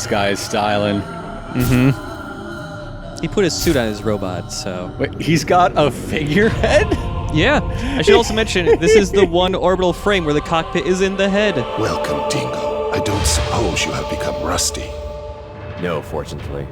this guy is styling. He put his suit on his robot, so... Wait, he's got a figurehead? Yeah. I should also mention, this is the one orbital frame where the cockpit is in the head. Welcome, Dingo. I don't suppose you have become rusty. No, fortunately.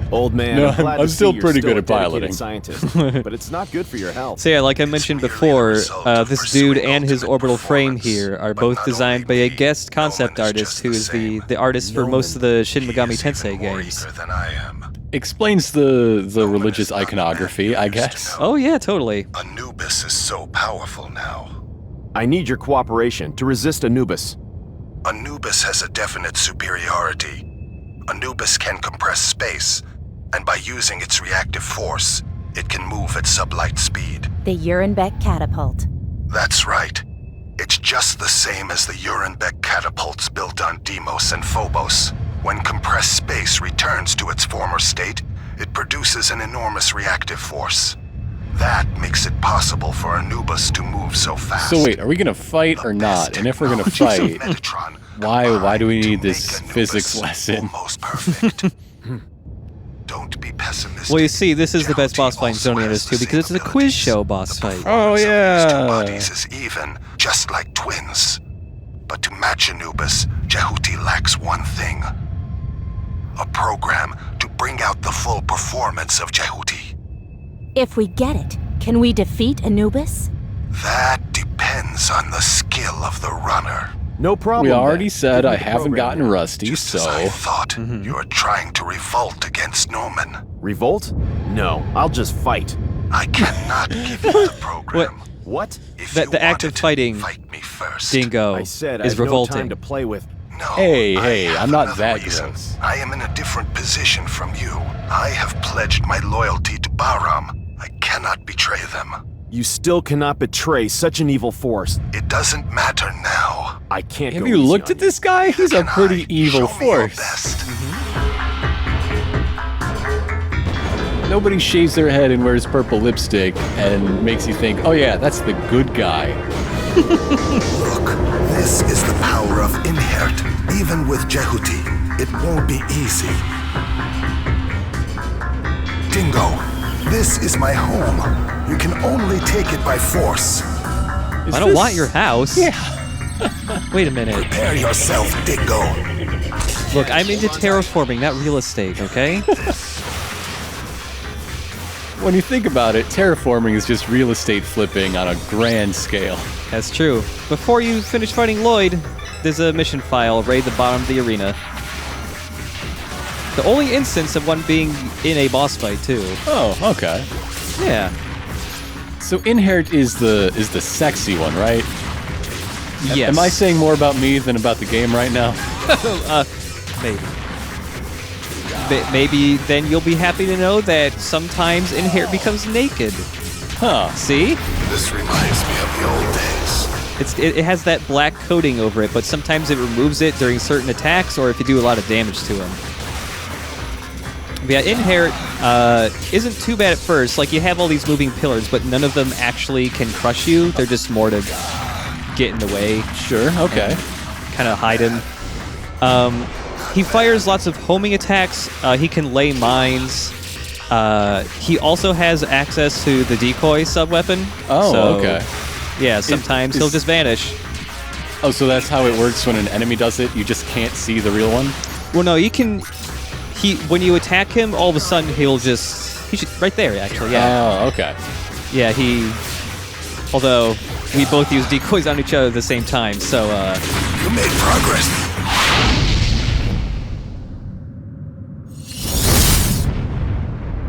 Old man, No, I'm glad I'm to see still you're pretty still good a at piloting. dedicated scientist, but it's not good for your health. So yeah, like I mentioned before, this dude and his orbital frame here are both designed by a guest concept artist who is the artist for most of the Shin Megami Tensei games. Explains the religious iconography, I guess. Oh yeah, totally. Anubis is so powerful now. I need your cooperation to resist Anubis. Anubis has a definite superiority. Anubis can compress space, and by using its reactive force, it can move at sublight speed. The Urenbeck catapult. That's right. It's just the same as the Urenbeck catapults built on Deimos and Phobos. When compressed space returns to its former state, it produces an enormous reactive force. That makes it possible for Anubis to move so fast. So wait, are we gonna fight or not? And if we're gonna fight, why do we need this physics lesson? Almost perfect. Don't be pessimistic. Well, you see, this is the best boss fight in Zonian is too because it's a quiz show boss fight. Oh yeah. Two bodies is even, just like twins. But to match Anubis, Jehuti lacks one thing. A program to bring out the full performance of Jehuti. If we get it, can we defeat Anubis? That depends on the skill of the runner. No problem. We already then. said Give me I the haven't program gotten now. rusty, Just as I so... thought, you're trying to revolt against Nomen. Revolt? No, I'll just fight. I cannot give you the program. What? If The you act of want it, fighting, fight me first. Dingo, I said I is have no revolting. time to play with. No, Hey, I hey, have I'm not another that reason. gross. I am in a different position from you. I have pledged my loyalty to Bahram. I cannot betray them. You still cannot betray such an evil force. It doesn't matter now. I can't Have go you easy looked on at this guy? He's a Can pretty I? evil Show me your force. best. Nobody shaves their head and wears purple lipstick and makes you think, oh yeah, that's the good guy. Look, this is the power of Inhert. Even with Jehuti, it won't be easy. Dingo, this is my home. You can only take it by force. I don't want your house. Yeah. Wait a minute. Prepare yourself, Dingo. Look, I'm into terraforming, not real estate, okay? When you think about it, terraforming is just real estate flipping on a grand scale. That's true. Before you finish fighting Lloyd, there's a mission file right at the bottom of the arena. The only instance of one being in a boss fight, too. Oh, okay. Yeah. So Inherit is the sexy one, right? Yes. Am I saying more about me than about the game right now? Maybe. Maybe then you'll be happy to know that sometimes Inherit becomes naked. Huh. See? This reminds me of the old days. It has that black coating over it, but sometimes it removes it during certain attacks or if you do a lot of damage to him. But yeah, Inherit isn't too bad at first. Like, you have all these moving pillars, but none of them actually can crush you. They're just more to get in the way. Sure, okay. Kind of hide him. He fires lots of homing attacks. He can lay mines. He also has access to the decoy sub-weapon. Oh, so, okay. Yeah, sometimes he'll just vanish. Oh, so that's how it works when an enemy does it? You just can't see the real one? Well, no, you can... When you attack him, all of a sudden he'll just... He should, right there, actually, yeah. Oh, okay. Yeah, although, we both use decoys on each other at the same time, so, You made progress.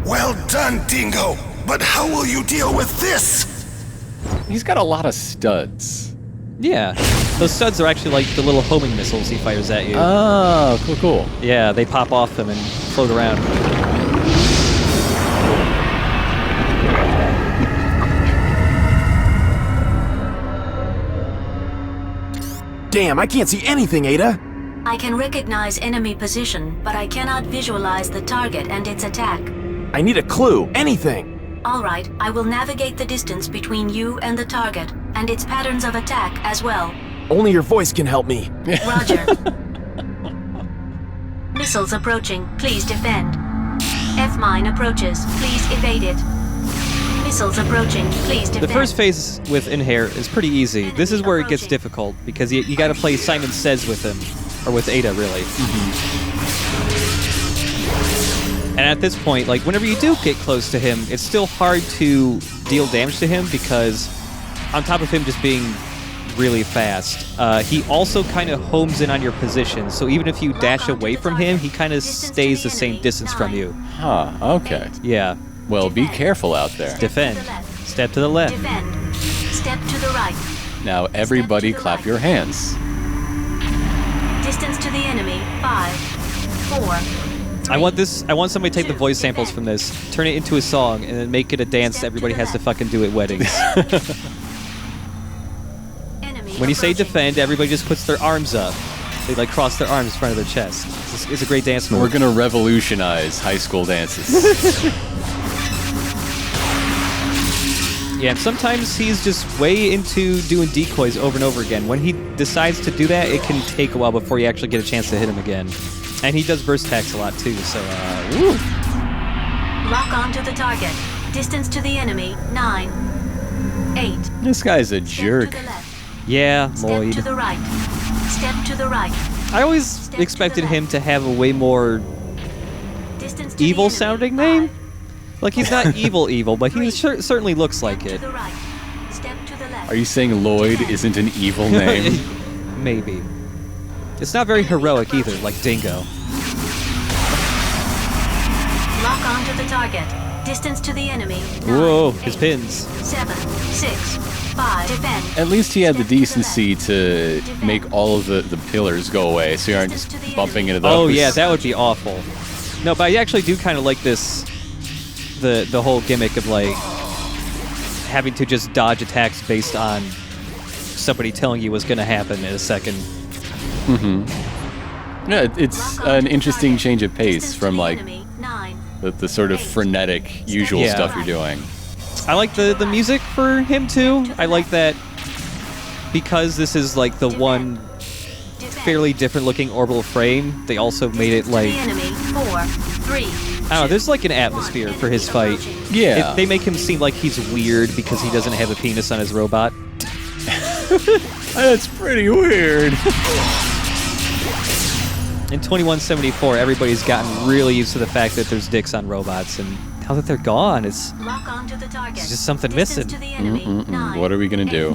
Well done, Dingo. But how will you deal with this? He's got a lot of studs. yeah. Those studs are actually like the little homing missiles he fires at you. Oh, cool, cool. Yeah, they pop off him and float around. Damn, I can't see anything, Ada. I can recognize enemy position, but I cannot visualize the target and its attack. I need a clue. Anything. All right, I will navigate the distance between you and the target, and its patterns of attack as well. Only your voice can help me. Roger. Missiles approaching. Please defend. F-mine approaches. Please evade it. Missiles approaching. Please defend. The first phase with Inhere is pretty easy. This is where it gets difficult, because you gotta play Simon Says with him. Or with Ada, really. And at this point, like, whenever you do get close to him, it's still hard to deal damage to him, because on top of him just being really fast, he also kind of homes in on your position, so even if you dash away from him, he kind of stays the same distance from you. Huh, okay. Yeah. Well, be careful out there. Defend. Step to the left. Defend. Step to the right. Now, everybody clap your hands. Distance to the enemy. 5, 4. I want somebody to take the voice samples from this, turn it into a song, and then make it a dance that everybody has to fucking do at weddings. When you say defend, everybody just puts their arms up. They like cross their arms in front of their chest. It's a great dance move. We're gonna revolutionize high school dances. Yeah, and sometimes he's just way into doing decoys over and over again. When he decides to do that, it can take a while before you actually get a chance to hit him again. And he does burst attacks a lot too, so woo! Lock on to the target. Distance to the enemy. 9, 8. This guy's a Step jerk. to the left. Yeah, Step Lloyd. to the right. Step to the right. I always expected him to have a way more Distance to the evil enemy. sounding 5. name. Like, he's not evil, but he certainly looks like Step it. to the right. Step to the left. Are you saying Lloyd isn't an evil name? Maybe. It's not very heroic either, like Dingo. Lock on to the target. Distance to the enemy. 9, Whoa, 8, his pins. 7, 6, 5. Defend. At least he had the decency to make all of the pillars go away, so you aren't just bumping into those. Oh yeah, that would be awful. No, but I actually do kind of like this, the whole gimmick of like having to just dodge attacks based on somebody telling you what's going to happen in a second. Yeah, it's an interesting change of pace from like the sort of frenetic usual Yeah. stuff you're doing. I like the music for him too. I like that because this is like the one fairly different looking orbital frame, they also made it like, enemy. 4, 3. I don't know, there's like an atmosphere for his fight. Yeah. They make him seem like he's weird because he doesn't have a penis on his robot. That's pretty weird. In 2174, everybody's gotten really used to the fact that there's dicks on robots, and now that they're gone, it's Lock on to the target. There's just something Distance missing. To the enemy. 9, What are we gonna do?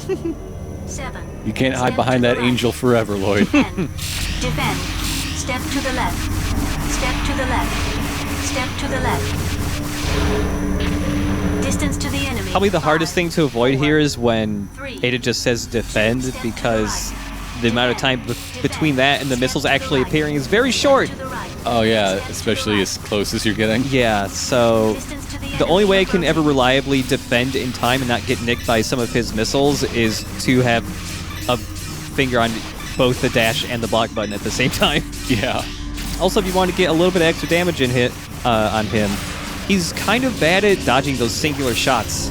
7. You can't hide Step behind to the that right. angel forever, Lloyd. Defend. Defend. Step to the left. Step to the left. Step to the left. Distance to the enemy. probably the hardest 5, thing to avoid 4, here is when 3. Ada just says defend, because the amount of time between that and the missiles actually appearing is very short. To the right. Oh yeah, especially as close as you're getting. Yeah, so Distance to the the only enemy way I can ever approaching. reliably defend in time and not get nicked by some of his missiles is to have a finger on both the dash and the block button at the same time. Yeah. Also, if you want to get a little bit of extra damage in hit on him, he's kind of bad at dodging those singular shots.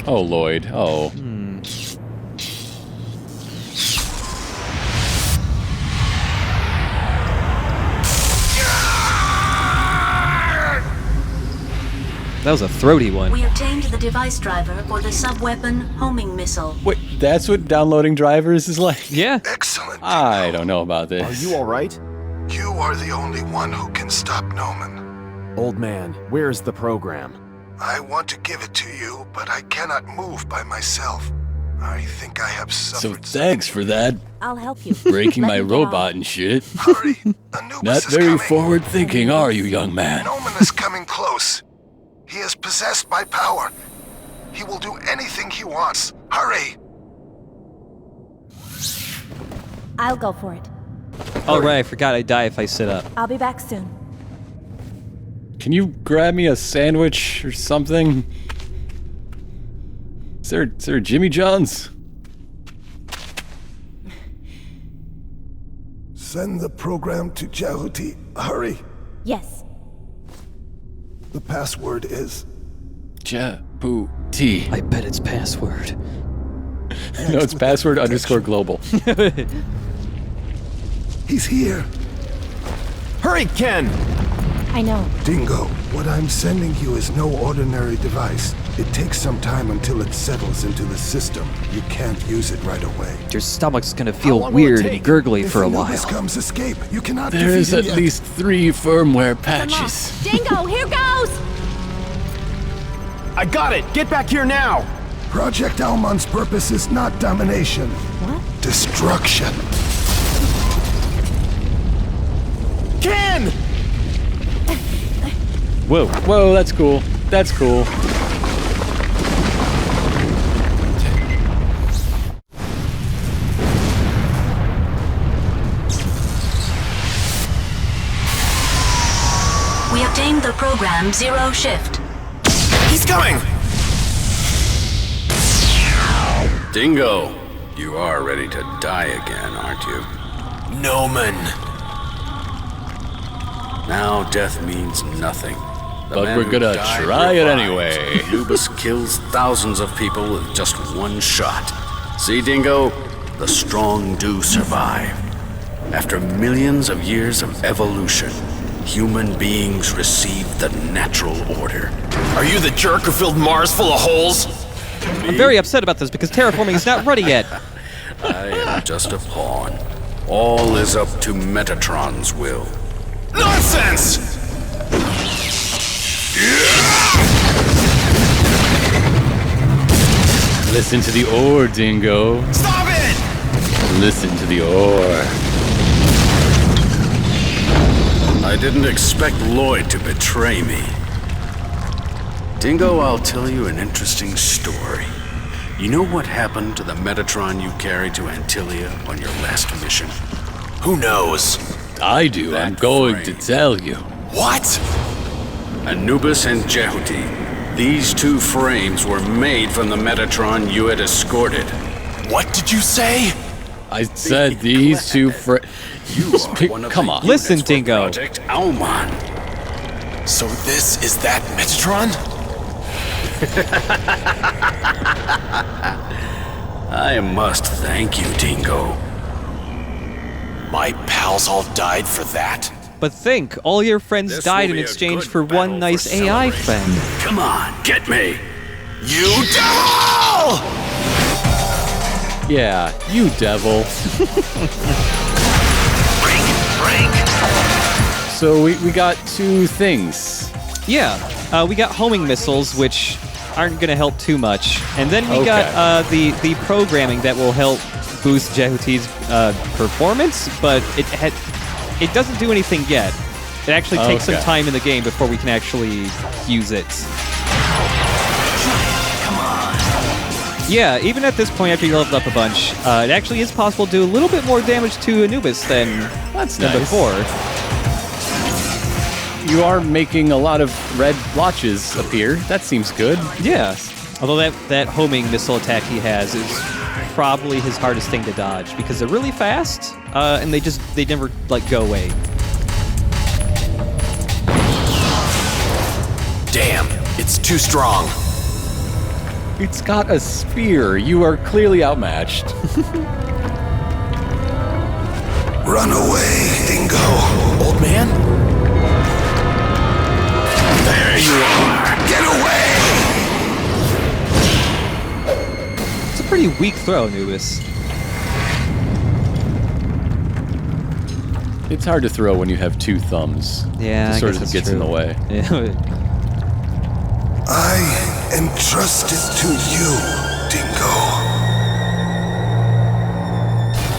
Oh, Lloyd. Oh. That was a throaty one. We obtained the device driver for the sub-weapon homing missile. Wait, that's what downloading drivers is like? Yeah. Excellent. I don't know about this. Are you alright? You are the only one who can stop Noman. Old man, where's the program? I want to give it to you, but I cannot move by myself. I think I have So suffered. thanks for that. I'll help you. Breaking Let my me get robot off. and shit. Hurry. Anubis Not is very coming. forward thinking, are you, young man? Noman is coming close. He is possessed by power. He will do anything he wants. Hurry! I'll go for it. Oh, right, I forgot I die if I sit up. I'll be back soon. Can you grab me a sandwich or something? Is there a Jimmy John's? Send the program to Jehuti. Hurry. Yes. The password is... Jehuti. I bet it's password. No, it's password _ global. He's here. Hurry, Ken! I know. Dingo, what I'm sending you is no ordinary device. It takes some time until it settles into the system. You can't use it right away. Your stomach's gonna How feel long will it weird and take? gurgly If for a Anubis while. comes escape, you cannot There's defeat at him yet. least 3 firmware patches. Dingo, here goes! I got it! Get back here now! Project Almon's purpose is not domination. What? Destruction. Ken! Whoa. Whoa, that's cool. That's cool. We obtained the program Zero Shift. He's coming! Dingo, you are ready to die again, aren't you? Noman. Now death means nothing. The But man we're who gonna died try it revives. anyway. Anubis kills thousands of people with just one shot. See, Dingo? The strong do survive. After millions of years of evolution, human beings receive the natural order. Are you the jerk who filled Mars full of holes? I'm very upset about this because terraforming is not ready yet. I am just a pawn. All is up to Metatron's will. Nonsense! Listen to the ore, Dingo. Stop it! Listen to the ore. I didn't expect Lloyd to betray me. Dingo, I'll tell you an interesting story. You know what happened to the Metatron you carried to Antilia on your last mission? Who knows? I do. That I'm going frame. to tell you. What? Anubis and Jehuti. These 2 frames were made from the Metatron you had escorted. What did you say? I said these 2 You are one of Come the on. units Listen, for Dingo. Project Almon. So this is that Metatron? I must thank you, Dingo. My pals all died for that? But think, all your friends This died will in be a exchange good for battle one for nice AI celebration. friend. Come on, get me. You devil! Yeah, you devil. So we got 2 things. Yeah, we got homing missiles, which aren't going to help too much. And then we Okay. got the programming that will help boost Jehuti's performance, but it doesn't do anything yet. It actually takes some Okay. time in the game before we can actually use it. Yeah, even at this point, after you leveled up a bunch, it actually is possible to do a little bit more damage to Anubis than That's than nice. before. You are making a lot of red blotches appear. That seems good. Yeah. Although that homing missile attack he has is probably his hardest thing to dodge because they're really fast, and they never like go away. Damn, it's too strong. It's got a spear. You are clearly outmatched. Run away, Dingo. Old man? There you are. Get away! It's a pretty weak throw, Anubis. It's hard to throw when you have 2 thumbs. Yeah, it I sort guess of that's gets in true. the way. Yeah. I entrust it to you, Dingo.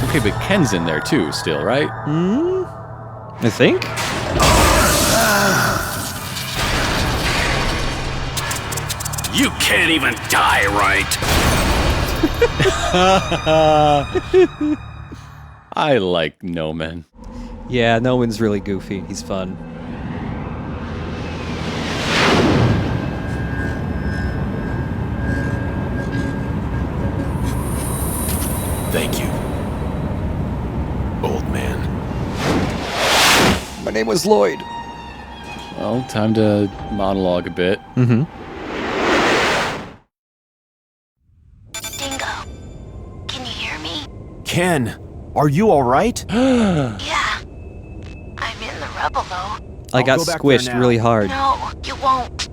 Okay, but Ken's in there too, still, right? I think. You can't even die right. I like Noman. Yeah, no one's really goofy. He's fun. Thank you, old man. name was Lloyd. Well, time to monologue a bit. Mm-hmm. Dingo, can you hear me? Ken, are you alright? Yeah. I'm in the rubble, though. I got go back there squished now. really hard. No, you won't.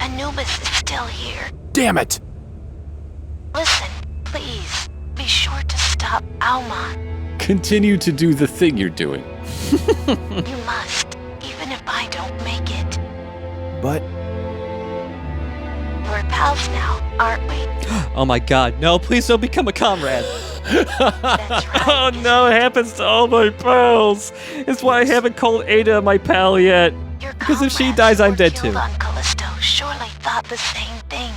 Anubis is still here. Damn it! Listen, please. Be sure to stop Alma. Continue to do the thing you're doing. You must, even if I don't make it. But We're pals now, aren't we? Oh my god, no, please don't become a comrade. That's right. Oh no, it happens to all my pals. It's why I haven't called Ada my pal yet. Your Because if she comrades dies, who I'm were dead killed too. on Callisto surely thought the same thing.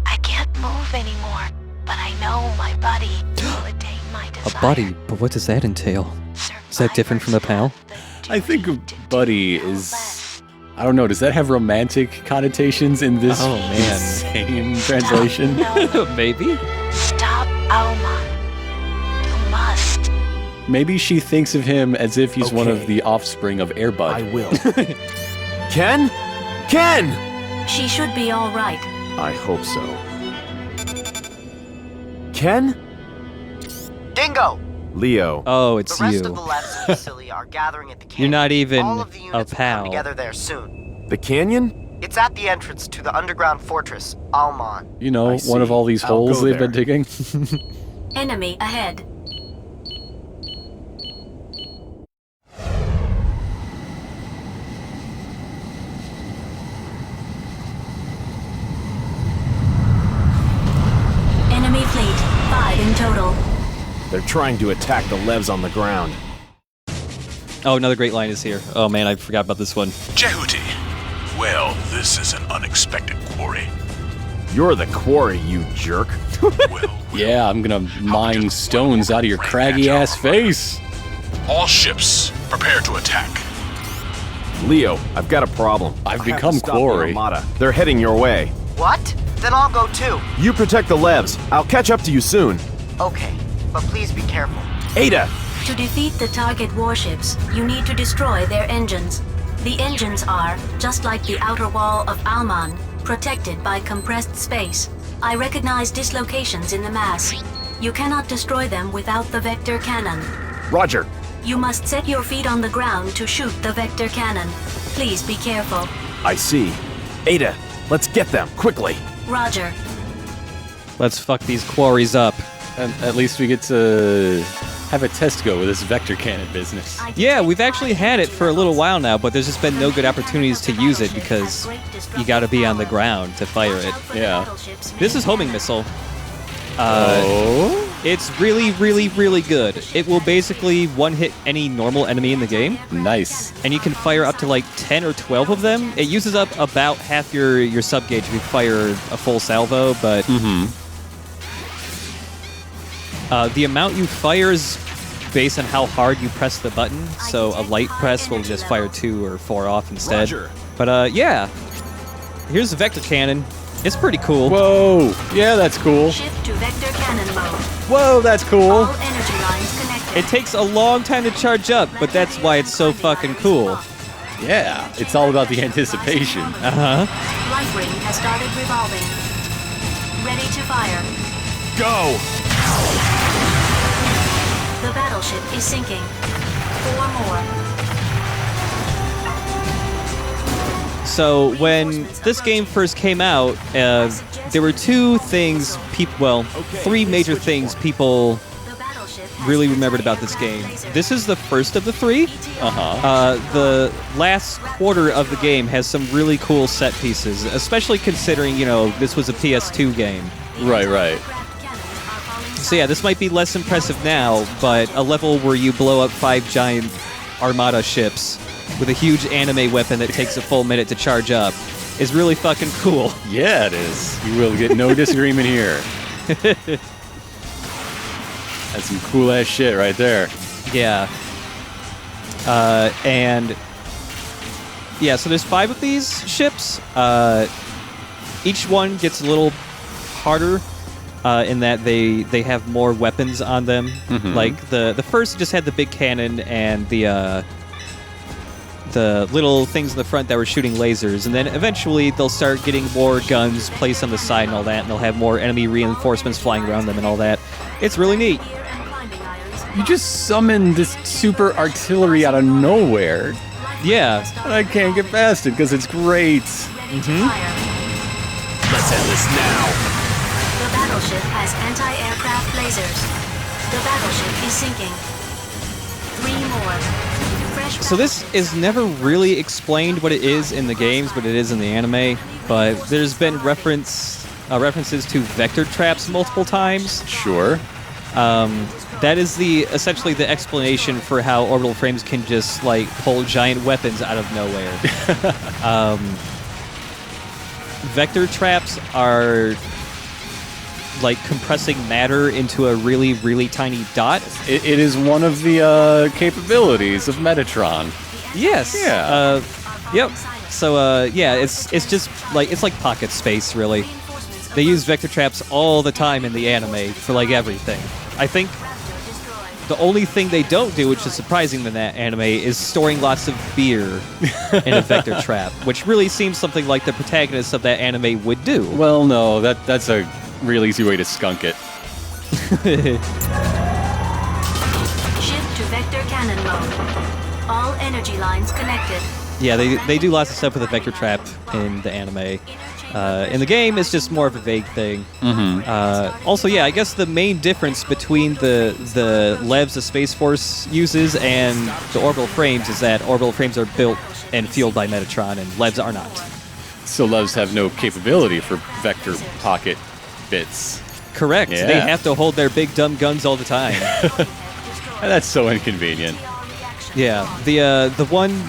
I can't move anymore, but I know my buddy will attain my desire. A buddy, but what does that entail? Is that different from a pal? I think a buddy is... I don't know, does that have romantic connotations in this Oh, man. same translation? Maybe? Stop Alma. You must. Maybe she thinks of him as if he's one of Okay. the offspring of Airbud. I will. Ken? Ken! She should be all right. I hope so. Ken? Dingo! Leo. Oh, it's The rest you. of the labs in Vasily are gathering at the canyon. You're not even All of the a units will pal. come together there soon. The canyon? It's at the entrance to the underground fortress, Alman. You know, I one of see. all these I'll holes go they've there. been digging. Enemy ahead. Enemy fleet, 5 in total. They're trying to attack the Levs on the ground. Oh, another great line is here. Oh man, I forgot about this one. Jehuti. Well, this is an unexpected quarry. You're the quarry, you jerk. Well, Yeah, I'm gonna mine stones out of your craggy ass face. all ships, prepare to attack. Leo, I've got a problem. I've I have become to stop the quarry. Armada. They're heading your way. What? Then I'll go too. You protect the Levs. I'll catch up to you soon. Okay, but please be careful. Ada! To defeat the target warships, you need to destroy their engines. The engines are, just like the outer wall of Alman, protected by compressed space. I recognize dislocations in the mass. You cannot destroy them without the vector cannon. Roger. You must set your feet on the ground to shoot the vector cannon. Please be careful. I see. Ada, let's get them, quickly. Roger. Let's fuck these quarries up. And at least we get to have a test go with this vector cannon business. Yeah, we've actually had it for a little while now, but there's just been no good opportunities to use it because you gotta be on the ground to fire it. Yeah. This is homing missile. Oh? It's really, really, really good. It will basically one-hit any normal enemy in the game, Nice. and you can fire up to like 10 or 12 of them. It uses up about half your sub gauge if you fire a full salvo, but the amount you fire is based on how hard you press the button. So a light press will just fire 2 or 4 off instead. Roger. But yeah, here's the vector cannon. It's pretty cool. Whoa. Yeah, that's cool. Shift to vector cannon mode. Whoa, that's cool. All energy lines connected. It takes a long time to charge up, but that's why it's so fucking cool. Yeah, it's all about the anticipation. Uh-huh. Life ring has started revolving. Ready to fire. Go! The battleship is sinking. 4 more. So when this game first came out, there were 2 things three major things people The battleship has really remembered about this game. This is the first of the 3. The last quarter of the game has some really cool set pieces, especially considering, this was a PS2 game. Right, right. So yeah, this might be less impressive now, but a level where you blow up 5 giant armada ships with a huge anime weapon that takes a full minute to charge up is really fucking cool. Yeah, it is. You will get no disagreement here. That's some cool ass shit right there. Yeah. And yeah, so there's 5 of these ships. Each one gets a little harder in that they have more weapons on them. Like the first just had the big cannon and the the little things in the front that were shooting lasers, and then eventually they'll start getting more guns placed on the side and all that, and they'll have more enemy reinforcements flying around them and all that. It's really neat. You just summon this super artillery out of nowhere. Yeah. And I can't get past it because it's great. Let's end this now. The battleship has anti-aircraft lasers. The battleship is sinking. 3 more. Fresh So this is never really explained what it is in the games, but it is in the anime. But there's been references to vector traps multiple times. Sure. That is essentially the explanation for how orbital frames can just like pull giant weapons out of nowhere. Vector traps are like compressing matter into a really, really tiny dot. It is one of the capabilities of Metatron. Yes. Yeah. Yep. So yeah, it's just like it's like pocket space, really. They use vector traps all the time in the anime for like everything. I think the only thing they don't do, which is surprising in that anime, is storing lots of beer in a vector trap, which really seems something like the protagonist of that anime would do. Well, no, that's a real easy way to skunk it. Shift to vector cannon mode. All energy lines connected. Yeah, they do lots of stuff with a vector trap in the anime. In the game, it's just more of a vague thing. Also, yeah, I guess the main difference between the LEVs the Space Force uses and the orbital frames is that orbital frames are built and fueled by Metatron, and LEVs are not. So LEVs have no capability for vector pocket bits. Correct. Yeah. They have to hold their big dumb guns all the time. That's so inconvenient. Yeah. The one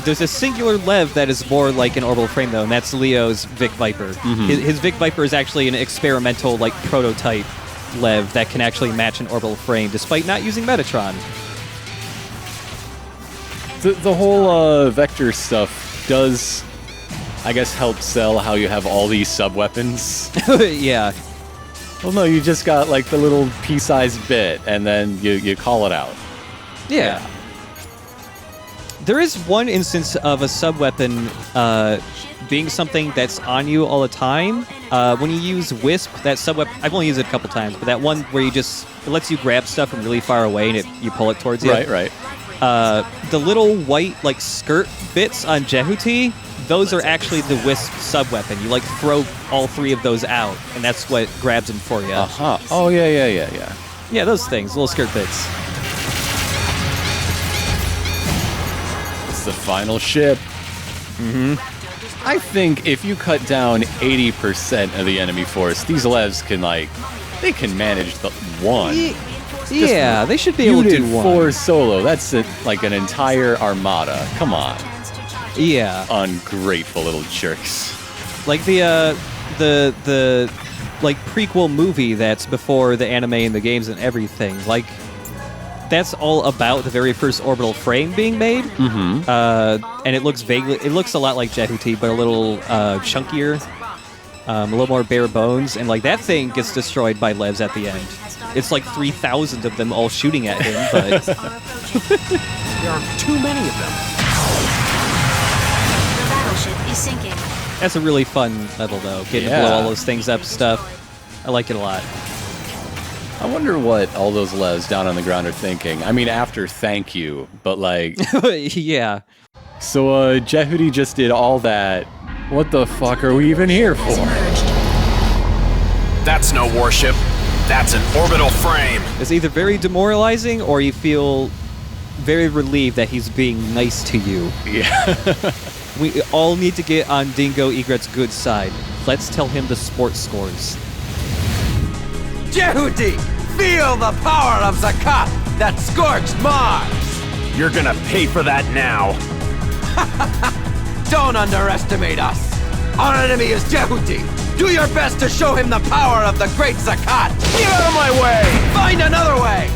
there's a singular LEV that is more like an orbital frame though, and that's Leo's Vic Viper. His Vic Viper is actually an experimental like prototype LEV that can actually match an orbital frame despite not using Metatron. The whole vector stuff does, I guess, help sell how you have all these sub-weapons. Yeah. Well, no, you just got like the little pea-sized bit, and then you call it out. Yeah. There is one instance of a sub-weapon being something that's on you all the time. When you use Wisp, that sub-weapon, I've only used it a couple times, but that one where it lets you grab stuff from really far away and you pull it towards you. Right. The little white like skirt bits on Jehuti, those are actually the Wisp sub-weapon. You like throw all 3 of those out, and that's what grabs them for you. Oh, yeah. Yeah, those things, little skirt bits. It's the final ship. I think if you cut down 80% of the enemy force, these LEVs can they can manage the one. Yeah, they should be able to do You did one. 4 solo. That's like an entire armada. Come on. Yeah. Ungrateful little jerks. Like the like prequel movie that's before the anime and the games and everything. Like that's all about the very first orbital frame being made. And it looks a lot like Jehuti, but a little chunkier, a little more bare bones, and like that thing gets destroyed by LEVs at the end. It's like 3,000 of them all shooting at him, but There are too many of them. The battleship is sinking. that's a really fun level though. Getting to blow all those things up stuff. I like it a lot. I wonder what all those LEVs down on the ground are thinking. I mean, after thank you, but like... Yeah. So, Jehuti just did all that. What the fuck are we even here for? That's no warship. That's an orbital frame. It's either very demoralizing or you feel very relieved that he's being nice to you. Yeah. We all need to get on Dingo Egret's good side. Let's tell him the sports scores. Jehuti, feel the power of Zakat that scorched Mars! You're gonna pay for that now. Don't underestimate us! Our enemy is Jehuti! Do your best to show him the power of the great Zakat! Get out of my way! Find another way!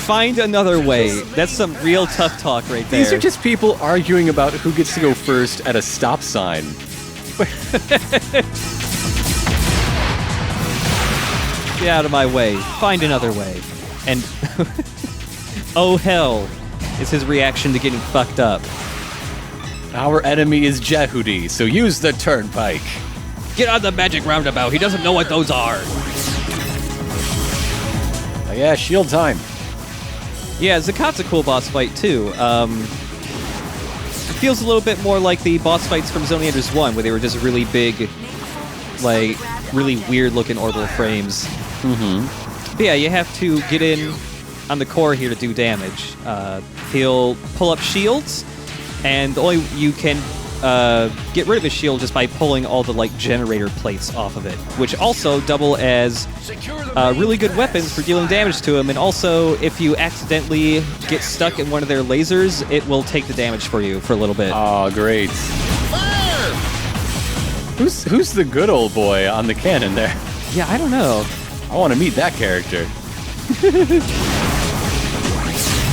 Find another way. That's some real tough talk right there. These are just people arguing about who gets to go first at a stop sign. Get out of my way. Find another way. And oh hell, is his reaction to getting fucked up. Our enemy is Jehudi, so use the turnpike. Get on the magic roundabout. He doesn't know what those are. Yeah, shield time. Yeah, Zakat's a cool boss fight, too. It feels a little bit more like the boss fights from Zone Enders 1, where they were just really big, like, really weird-looking orbital frames. Mm-hmm. But yeah, you have to get in on the core here to do damage. He'll pull up shields, and you can get rid of his shield just by pulling all the like generator plates off of it, which also double as really good weapons for dealing damage to him. And also, if you accidentally get stuck in one of their lasers, it will take the damage for you for a little bit. Oh, great! Fire! Who's the good old boy on the cannon there? Yeah, I don't know. I want to meet that character.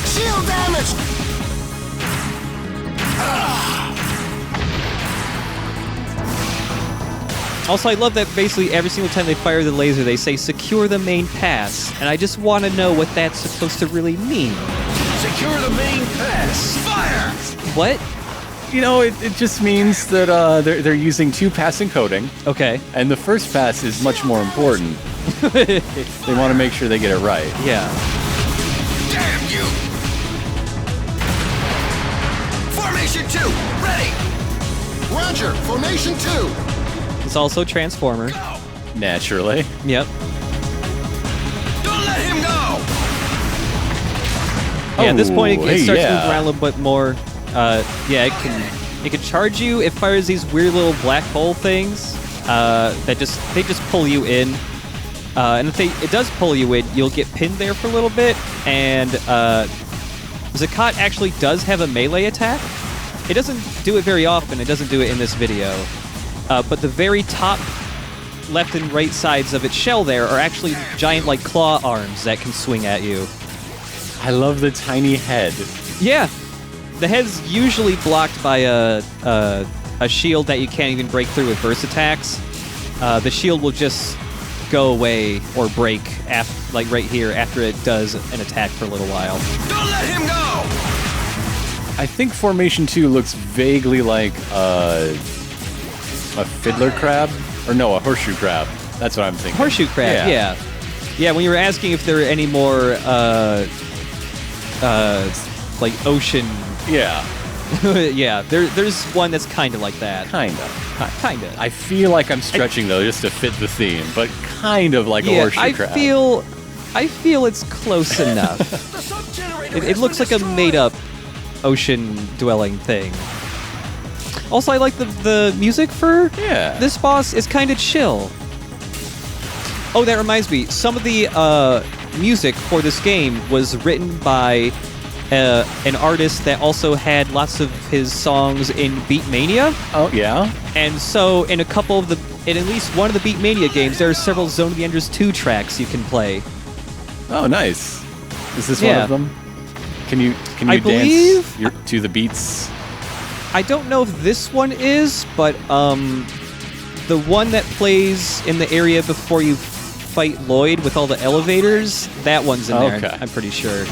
Shield damage! Also, I love that basically every single time they fire the laser, they say, secure the main pass. And I just want to know what that's supposed to really mean. Secure the main pass! Fire! What? You know, it just means that they're using 2-pass encoding. Okay. And the first pass is much more important. They want to make sure they get it right. Yeah. Damn you! Formation 2, ready! Roger, Formation 2! It's also Transformer. Go! Naturally. Yep. Don't let him go! Yeah, at this point, it starts yeah. moving around a little bit more. Yeah, it can charge you. It fires these weird little black hole things that they just pull you in. And if it does pull you in, you'll get pinned there for a little bit. And Zakat actually does have a melee attack. It doesn't do it very often. It doesn't do it in this video. But the very top left and right sides of its shell there are actually giant like claw arms that can swing at you. I love the tiny head. Yeah. The head's usually blocked by a shield that you can't even break through with burst attacks. The shield will just go away or break, like right here, after it does an attack for a little while. Don't let him go! I think Formation 2 looks vaguely like a fiddler crab? Or no, a horseshoe crab. That's what I'm thinking. Horseshoe crab, yeah. Yeah, when you were asking if there are any more, like ocean... Yeah. yeah, there's one that's kind of like that. Kinda. Kinda. I feel like I'm stretching, though, just to fit the theme, but kind of like a horseshoe crab. I feel it's close enough. It looks like a made-up ocean-dwelling thing. Also, I like the music for this boss is kind of chill. Oh, that reminds me. Some of the music for this game was written by an artist that also had lots of his songs in Beatmania. Oh, yeah? And so in at least one of the Beatmania games, there are several Zone of the Enders 2 tracks you can play. Oh, nice. Is this one of them? Can you dance to the beats? I don't know if this one is, but the one that plays in the area before you fight Lloyd with all the elevators, that one's in there. Okay. I'm pretty sure.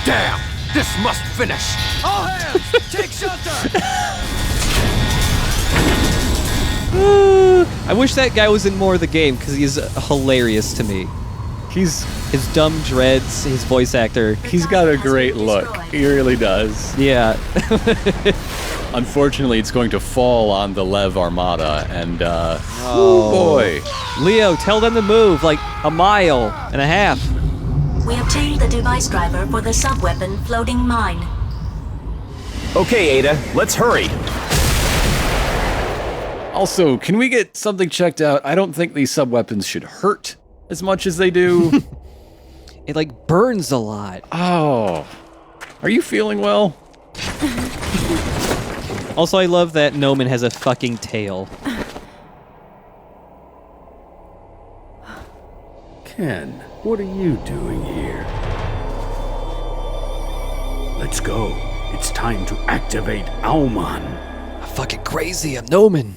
Damn! This must finish! All hands, take shelter! I wish that guy was in more of the game, because he's hilarious to me. His dumb dreads, his voice actor. He's got a great look. He really does. Yeah. Unfortunately, it's going to fall on the Lev Armada, and, oh boy. Leo, tell them to move, like a mile and a half. We obtained the device driver for the sub-weapon floating mine. Okay, Ada, let's hurry. Also, can we get something checked out? I don't think these sub-weapons should hurt as much as they do. It, like, burns a lot. Oh. Are you feeling well? Also, I love that Noman has a fucking tail. Ken, what are you doing here? Let's go. It's time to activate Auman. I'm fucking crazy. I'm Noman.